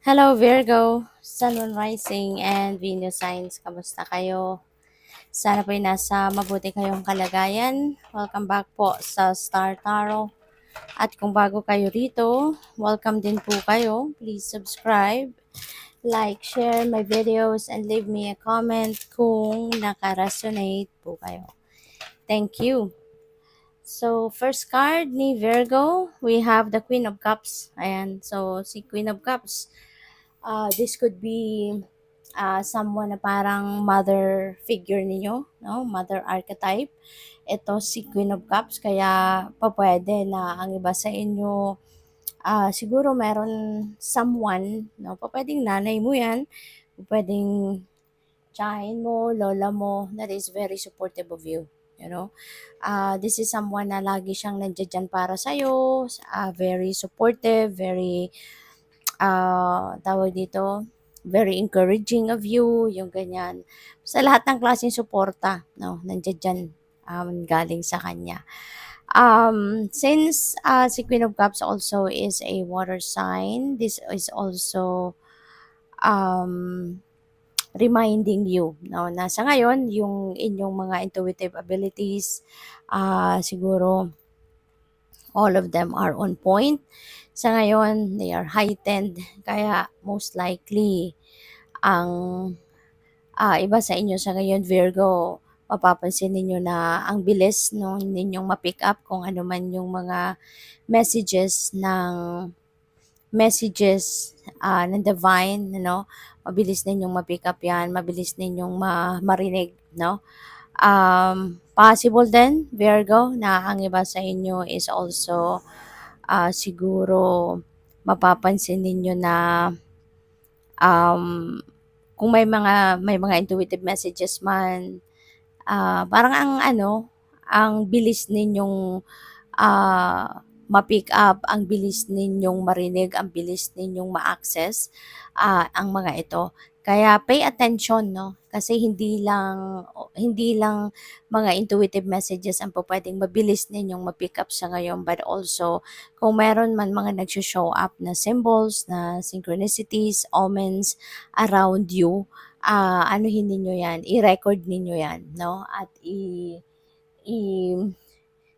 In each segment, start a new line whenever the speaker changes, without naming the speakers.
Hello Virgo, Sun, Moon Rising, and Venus Signs. Kamusta kayo? Sana po'y nasa mabuti kayong kalagayan. Welcome back po sa Star Tarot. At kung bago kayo rito, welcome din po kayo. Please subscribe, like, share my videos, and leave me a comment kung naka-resonate po kayo. Thank you. So, first card ni Virgo, we have the Queen of Cups. Ayan, so si Queen of Cups, this could be someone na parang mother figure ninyo, no? Mother archetype. Ito si Queen of Cups, kaya pwede na ang iba sa inyo, siguro meron someone, no? Pwedeng nanay mo yan, pwedeng tiyahin mo, lola mo, that is very supportive of you. You know, this is someone na lagi siyang nandiyan para sa'yo, very supportive, very tawag dito, very encouraging of you, yung ganyan. Sa lahat ng klaseng suporta, no, nandiyan dyan, galing sa kanya. Since si Queen of Cups also is a water sign, this is also um, reminding you, no, na sa ngayon, yung inyong mga intuitive abilities, siguro all of them are on point. Sa ngayon, they are heightened. Kaya most likely, ang iba sa inyo sa ngayon, Virgo, mapapansin ninyo na ang bilis no, ninyong ma-pick up kung ano man yung mga messages ng divine, no? Mabilis ninyong ma-pick up yan, mabilis ninyong marinig, no? Possible din, Virgo, na ang iba sa inyo is also siguro mapapansin ninyo na um, kung may mga intuitive messages man, parang ang bilis ninyong ma-pick up, ang bilis ninyong marinig, ang bilis ninyong ma-access ang mga ito. Kaya pay attention, no? Kasi hindi lang mga intuitive messages ang pwedeng mabilis ninyong ma-pick up sa ngayon, but also kung meron man mga nag-show up na symbols, na synchronicities, omens around you, anuhin ninyo yan, i-record ninyo yan, no? At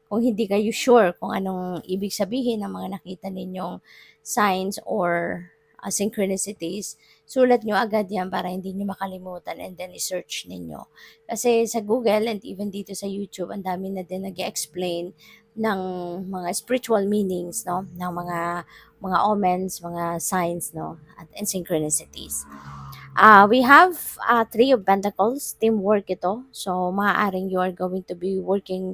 kung hindi kayo sure kung anong ibig sabihin ng mga nakita ninyong signs or synchronicities, sulat nyo agad yan para hindi nyo makalimutan, and then i-search ninyo. Kasi sa Google and even dito sa YouTube, ang dami na din nag-explain ng mga spiritual meanings, no? Ng mga omens, mga signs, no? And synchronicities. We have Three of Pentacles, teamwork ito. So, maaaring you are going to be working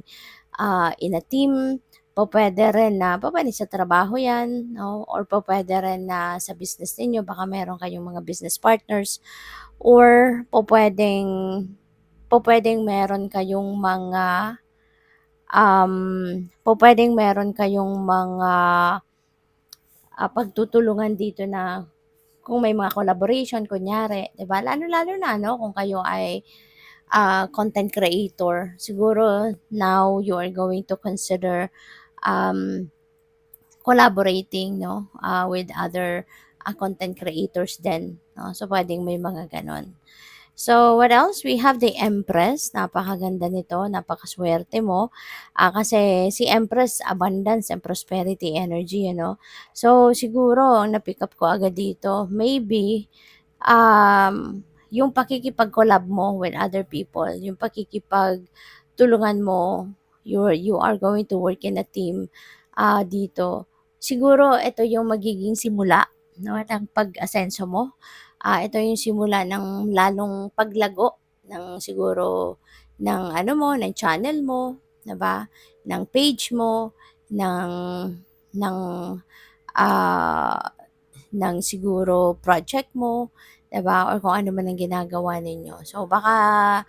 in a team. Pwede rin na, pwede sa trabaho yan, no? Or pwede rin na sa business ninyo, baka meron kayong mga business partners. Or pwedeng meron kayong mga, pwedeng meron kayong mga pagtutulungan dito na kung may mga collaboration, kunyari, 'di ba? Lalo-lalo na, no, kung kayo ay content creator. Siguro now you are going to consider um, collaborating, no, with other content creators din. No? So, pwedeng may mga ganon. So, what else? We have the Empress. Napakaganda nito. Napakaswerte mo. Kasi si Empress, abundance and prosperity energy, So, siguro, ang na-pick up ko agad dito, maybe, yung pakikipag-collab mo with other people, yung pakikipag-tulungan mo, you are going to work in a team dito. Siguro, ito yung magiging simula, no, ng pag-asenso mo. Ito yung simula ng lalong paglago ng siguro ng ng channel mo, 'di ba? Ng page mo, ng ng ah, ng siguro project mo, 'di ba? Or kung ano man ang ginagawa ninyo. So baka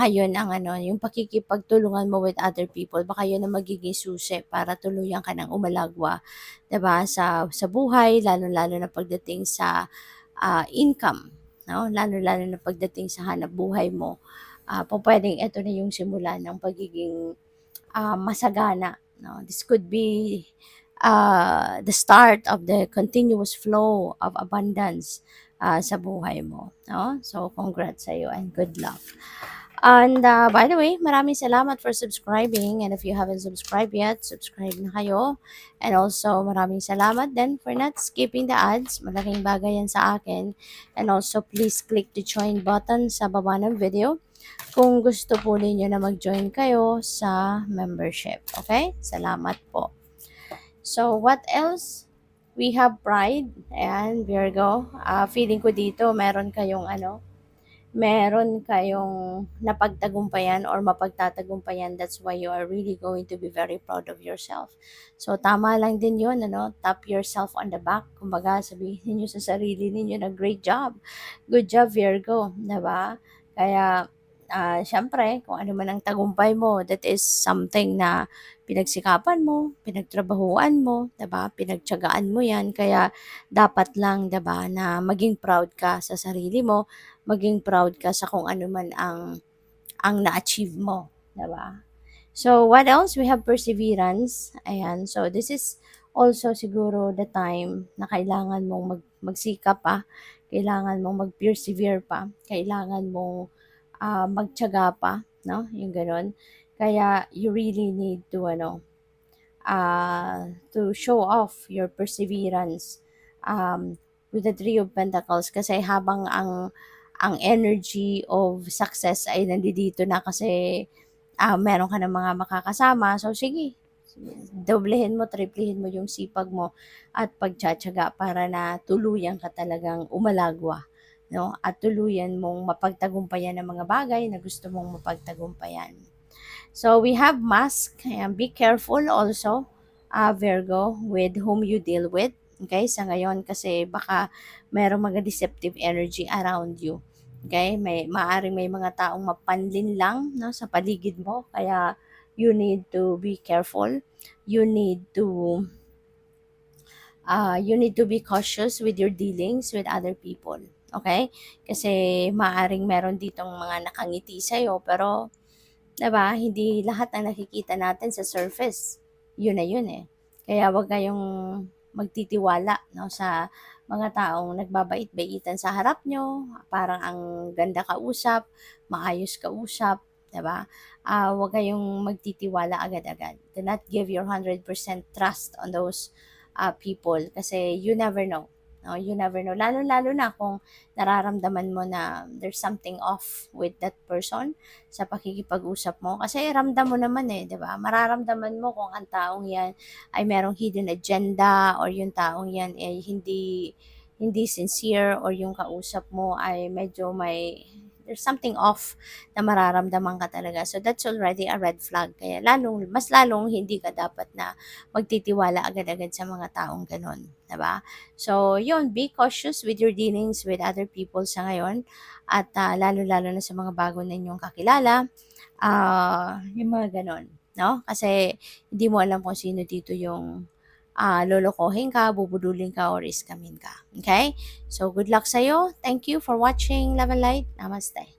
'yun ang yung pakikipagtulungan mo with other people, baka 'yun ang magiging susi para tuluyan ka ng umalagwa, 'di ba? Sa buhay, lalo-lalo na pagdating sa income, no? Lalo-lalo na pagdating sa hanapbuhay mo. Pupuwedeng ito na yung simula ng pagiging masagana, no? This could be the start of the continuous flow of abundance sa buhay mo. No? So, congrats sa'yo and good luck. And by the way, maraming salamat for subscribing. And if you haven't subscribed yet, subscribe na kayo. And also, maraming salamat din for not skipping the ads. Malaking bagay yan sa akin. And also, please click the join button sa baba ng video kung gusto po ninyo na mag-join kayo sa membership. Okay? Salamat po. So, what else? We have pride. Ayan, Virgo. Feeling ko dito, meron kayong napagtagumpayan or mapagtatagumpayan. That's why you are really going to be very proud of yourself. So, tama lang din yun, ano? Tap yourself on the back. Kumbaga, sabihin niyo sa sarili ninyo na great job. Good job, Virgo. Diba? Kaya, syempre, kung ano man ang tagumpay mo, that is something na pinagsikapan mo, pinagtrabahuan mo, 'di ba? Pinagtiyagaan mo 'yan kaya dapat lang 'di ba na maging proud ka sa sarili mo, maging proud ka sa kung ano man ang na-achieve mo, 'di ba? So what else? We have perseverance. Ayan. So this is also siguro the time na kailangan mong magsikap pa, kailangan mong mag-persevere pa, kailangan mong magtiyaga pa, no? Yung gano'n. Kaya you really need to show off your perseverance with the Three of Pentacles kasi habang ang energy of success ay nandito na kasi meron ka ng mga makakasama. So sige, doblehin mo, triplehin mo yung sipag mo at pagtsatsaga para na tuluyan ka talagang umalagwa, no? At tuluyan mong mapagtagumpayan ng mga bagay na gusto mong mapagtagumpayan. So we have mask. Ayan, be careful also, Virgo, with whom you deal with. Okay, sa ngayon kasi baka merong mga deceptive energy around you. Okay, maaring may mga taong mapanlin lang no, sa paligid mo. Kaya you need to be careful. You need to be cautious with your dealings with other people. Okay? Kasi maaring meron ditong mga nakangiti sa'yo pero 'di ba, hindi lahat ng nakikita natin sa surface, yun na yun, eh. Kaya 'wag kayong magtitiwala 'no, sa mga taong nagbabait-baitan sa harap nyo, parang ang ganda kausap, maayos kausap, 'di ba? 'Wag kayong magtitiwala agad-agad. Do not give your 100% trust on those, people kasi you never know, 'no, you never know. Lalong-lalo na kung nararamdaman mo na there's something off with that person sa pakikipag-usap mo. Kasi ramdam mo naman eh, 'di ba? Mararamdaman mo kung ang taong 'yan ay merong hidden agenda or yung taong 'yan ay hindi sincere or yung kausap mo ay medyo there's something off na mararamdaman ka talaga. So that's already a red flag. Kaya mas lalong hindi ka dapat na magtitiwala agad-agad sa mga taong ganun. 'Di ba? So, yun, be cautious with your dealings with other people sa ngayon at lalo-lalo na sa mga bago ninyong kakilala, yung mga ganon, no? Kasi hindi mo alam kung sino dito yung lolokohin ka, bubudulin ka, or iskamin ka. Okay? So, good luck sa'yo. Thank you for watching. Love and light. Namaste.